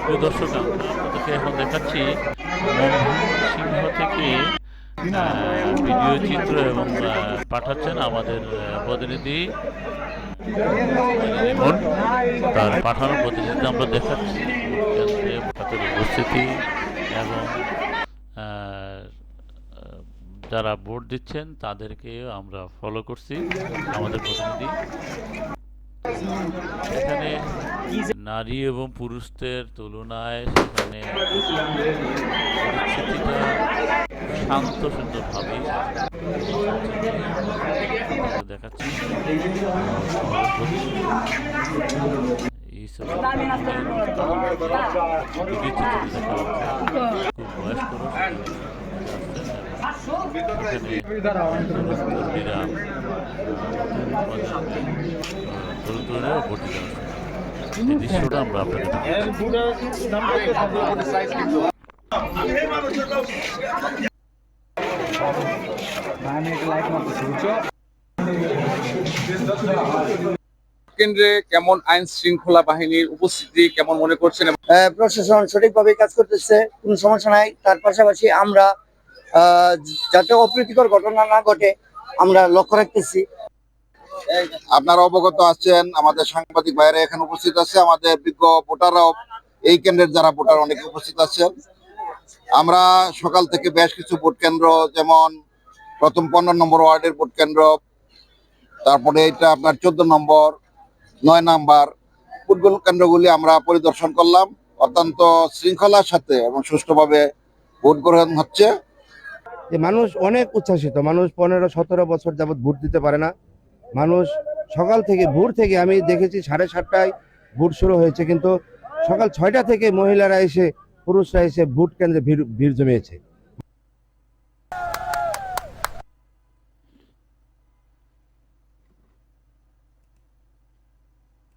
প্রিয় দর্শক, আমরা আপনাদেরকে এখন দেখাচ্ছি সিংহ থেকে ভিডিও চিত্র এবং পাঠাচ্ছেন আমাদের প্রতিনিধি রিমন। তার পাঠানো প্রতিনিধি আমরা দেখাচ্ছি কেন্দ্রে ভোটারের উপস্থিতি এবং যারা ভোট দিচ্ছেন তাদেরকে আমরা ফলো করছি। আমাদের প্রতিনিধি এখানে নারী এবং পুরুষদের তুলনায় সেখানে পরিস্থিতিটা শান্ত সুন্দরভাবে দেখাচ্ছি। এই সব খুব বয়স্ক কর্মীরা তরুণেরা ভোট দিতে আসছে। এই দৃশ্যটা আমরা আপনাদের কেন্দ্রে কেমন আইন শৃঙ্খলা বাহিনীর উপস্থিতি কেমন মনে করছেন? প্রশাসন সঠিকভাবে কাজ করতেছে, কোনো সমস্যা নাই। তার পাশাপাশি আমরা যাতে অপ্রীতিকর ঘটনা না ঘটে আমরা লক্ষ্য রাখতেছি। আপনারা অবগত আছেন, আমাদের সাংবাদিক ভাইরা এখানে উপস্থিত আছে, আমাদের বিজ্ঞ ভোটাররাও এই কেন্দ্রের যারা ভোটার অনেকে উপস্থিত আছেন। আমরা সকাল থেকে বেশ কিছু ভোট কেন্দ্র, যেমন প্রথম 15 নম্বর ওয়ার্ডের ভোট কেন্দ্র, তারপরে এটা আপনার 14 নম্বর, 9 নাম্বার ভোট কেন্দ্রগুলি আমরা পরিদর্শন করলাম। অত্যন্ত শৃঙ্খলার সাথে এবং সুষ্ঠুভাবে ভোট গ্রহণ হচ্ছে। মানুষ অনেক উচ্ছ্বাসিত। মানুষ 15-17 বছর যাবৎ ভোট দিতে পারে না। মানুষ সকাল থেকে ভোর থেকে আমি দেখেছি 7:30টায় ভোট শুরু হয়েছে, কিন্তু সকাল 6টা থেকে মহিলারা এসে, পুরুষরা এসে ভোট কেন্দ্রে ভিড় জমিয়েছে।